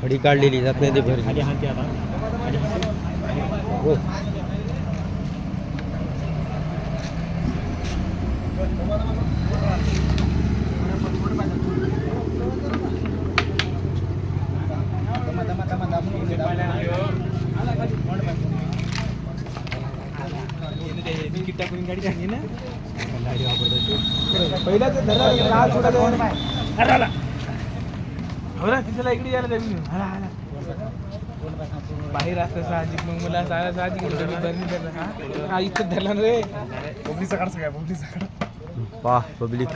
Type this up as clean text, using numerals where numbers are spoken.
फडी काढलेली जात नाही ते भर हो टाकून गाडी टाकली ना पहिला ते हो ना तिथला इकडे यायला हाला हाला बाहेर असतं साहजिक मग मला साहजिक हा इथं धरला रे पब्लिक सकाळ सगळ्या पब्लिक सकाळ पब्लिक